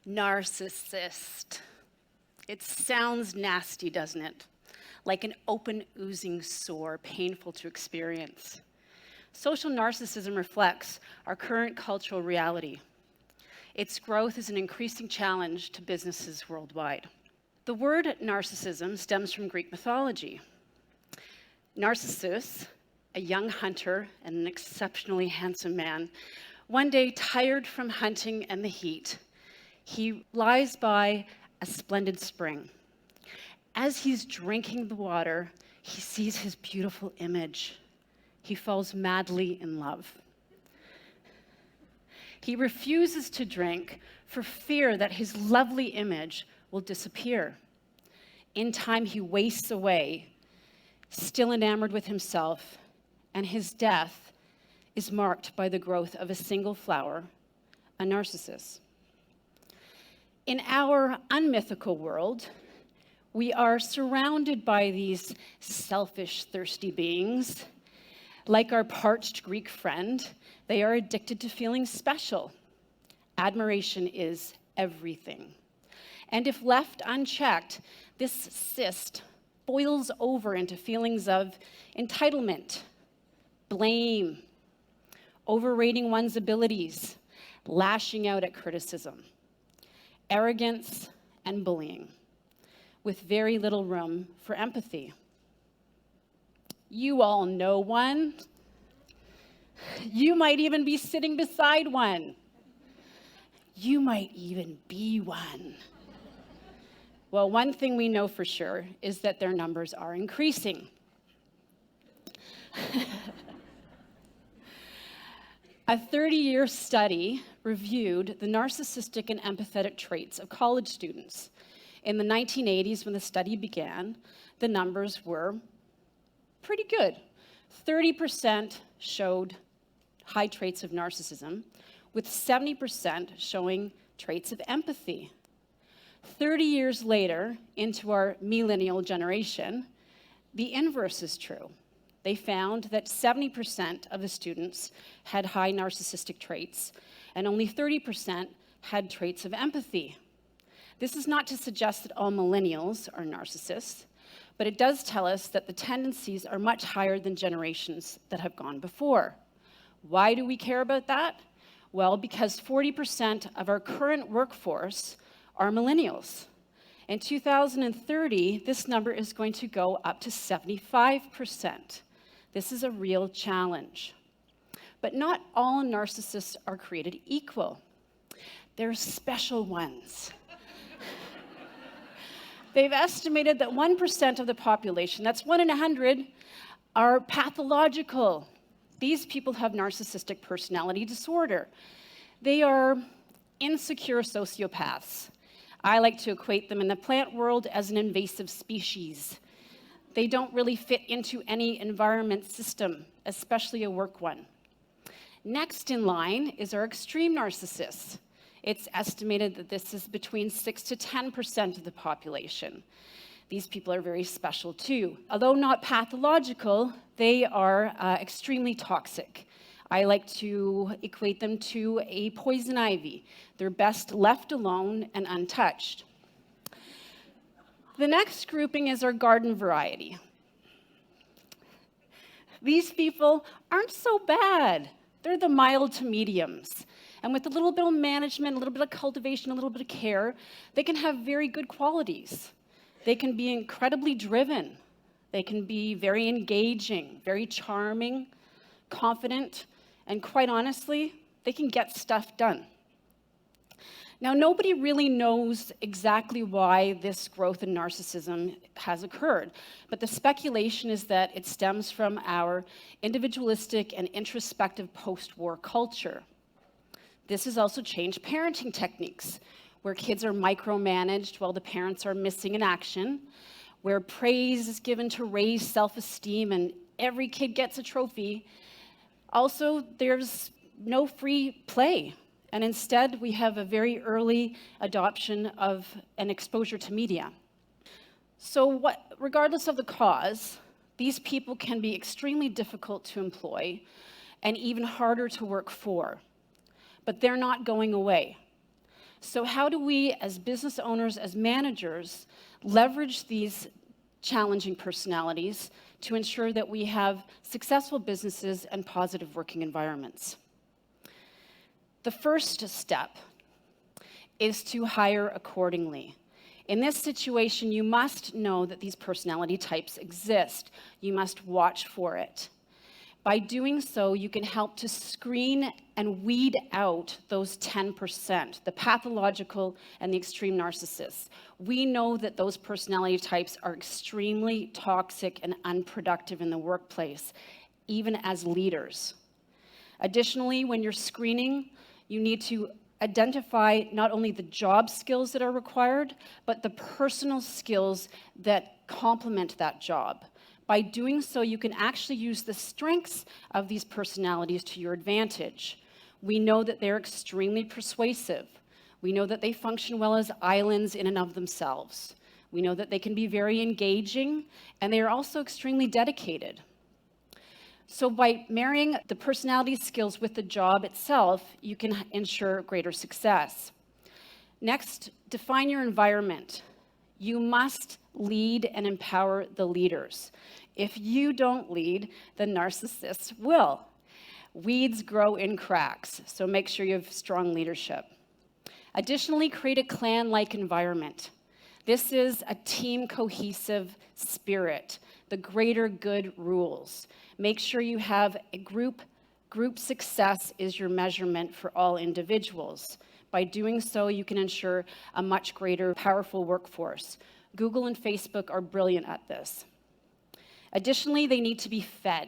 Narcissist. It sounds nasty, doesn't it? Like an open, oozing sore, painful to experience. Social narcissism reflects our current cultural reality. Its growth is an increasing challenge to businesses worldwide. The word narcissism stems from Greek mythology. Narcissus, a young hunter and an exceptionally handsome man, one day tired from hunting and the heat, he lies by a splendid spring. As he's drinking the water, he sees his beautiful image. He falls madly in love. He refuses to drink for fear that his lovely image will disappear. In time, he wastes away, still enamored with himself, and his death is marked by the growth of a single flower, a narcissus. In our unmythical world, we are surrounded by these selfish, thirsty beings. Like our parched Greek friend, they are addicted to feeling special. Admiration is everything. And if left unchecked, this cyst boils over into feelings of entitlement, blame, overrating one's abilities, lashing out at criticism, arrogance, and bullying, with very little room for empathy. You all know one. You might even be sitting beside one. You might even be one. Well, one thing we know for sure is that their numbers are increasing. A 30-year study reviewed the narcissistic and empathetic traits of college students. In the 1980s, when the study began, the numbers were pretty good. 30% showed high traits of narcissism, with 70% showing traits of empathy. 30 years later, into our millennial generation, the inverse is true. They found that 70% of the students had high narcissistic traits, and only 30% had traits of empathy. This is not to suggest that all millennials are narcissists, but it does tell us that the tendencies are much higher than generations that have gone before. Why do we care about that? Well, because 40% of our current workforce are millennials. In 2030, this number is going to go up to 75%. This is a real challenge. But not all narcissists are created equal. There's special ones. They've estimated that 1% of the population, that's 1 in 100, are pathological. These people have narcissistic personality disorder. They are insecure sociopaths. I like to equate them in the plant world as an invasive species. They don't really fit into any environment system, especially a work one. Next in line is our extreme narcissists. It's estimated that this is between 6 to 10% of the population. These people are very special too. Although not pathological, they are extremely toxic. I like to equate them to a poison ivy. They're best left alone and untouched. The next grouping is our garden variety. These people aren't so bad. They're the mild to mediums. And with a little bit of management, a little bit of cultivation, a little bit of care, they can have very good qualities. They can be incredibly driven. They can be very engaging, very charming, confident, and quite honestly, they can get stuff done. Now, nobody really knows exactly why this growth in narcissism has occurred, but the speculation is that it stems from our individualistic and introspective post-war culture. This has also changed parenting techniques, where kids are micromanaged while the parents are missing in action, where praise is given to raise self-esteem and every kid gets a trophy. Also, there's no free play. And instead, we have a very early adoption of an exposure to media. So regardless of the cause, these people can be extremely difficult to employ and even harder to work for. But they're not going away. So how do we, as business owners, as managers, leverage these challenging personalities to ensure that we have successful businesses and positive working environments? The first step is to hire accordingly. In this situation, you must know that these personality types exist. You must watch for it. By doing so, you can help to screen and weed out those 10%, the pathological and the extreme narcissists. We know that those personality types are extremely toxic and unproductive in the workplace, even as leaders. Additionally, when you're screening, you need to identify not only the job skills that are required, but the personal skills that complement that job. By doing so, you can actually use the strengths of these personalities to your advantage. We know that they're extremely persuasive. We know that they function well as islands in and of themselves. We know that they can be very engaging, and they are also extremely dedicated. So by marrying the personality skills with the job itself, you can ensure greater success. Next, define your environment. You must lead and empower the leaders. If you don't lead, the narcissists will. Weeds grow in cracks, so make sure you have strong leadership. Additionally, create a clan-like environment. This is a team cohesive spirit. The greater good rules. Make sure you have a group. Group success is your measurement for all individuals. By doing so, you can ensure a much greater, powerful workforce. Google and Facebook are brilliant at this. Additionally, they need to be fed,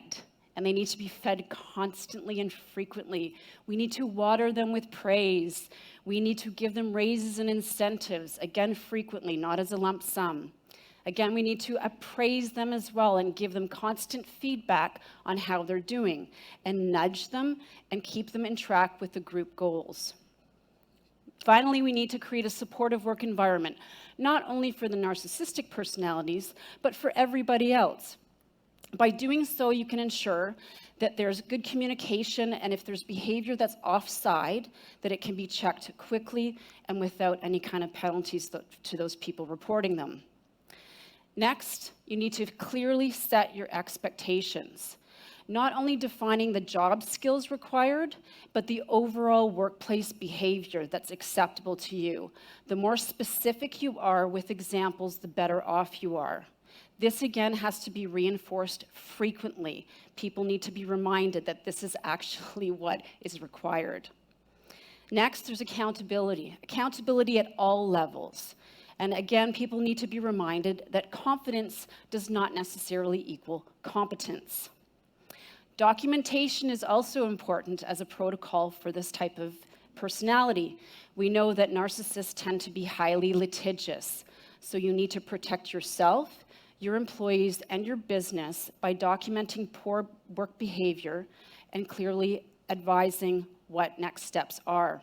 and they need to be fed constantly and frequently. We need to water them with praise. We need to give them raises and incentives, again, frequently, not as a lump sum. Again, we need to appraise them as well and give them constant feedback on how they're doing, and nudge them and keep them in track with the group goals. Finally, we need to create a supportive work environment, not only for the narcissistic personalities, but for everybody else. By doing so, you can ensure that there's good communication, and if there's behavior that's offside, that it can be checked quickly and without any kind of penalties to those people reporting them. Next, you need to clearly set your expectations. Not only defining the job skills required, but the overall workplace behavior that's acceptable to you. The more specific you are with examples, the better off you are. This, again, has to be reinforced frequently. People need to be reminded that this is actually what is required. Next, there's accountability. Accountability at all levels. And again, people need to be reminded that confidence does not necessarily equal competence. Documentation is also important as a protocol for this type of personality. We know that narcissists tend to be highly litigious, so you need to protect yourself, your employees, and your business by documenting poor work behavior and clearly advising what next steps are.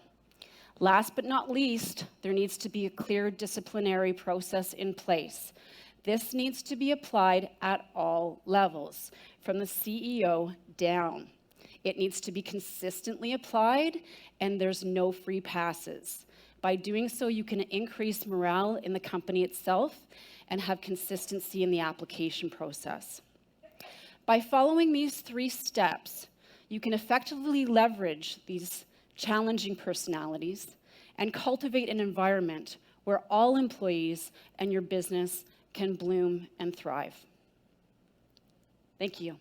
Last but not least, there needs to be a clear disciplinary process in place. This needs to be applied at all levels, from the CEO down. It needs to be consistently applied, and there's no free passes. By doing so, you can increase morale in the company itself and have consistency in the application process. By following these 3 steps, you can effectively leverage these challenging personalities and cultivate an environment where all employees and your business can bloom and thrive. Thank you.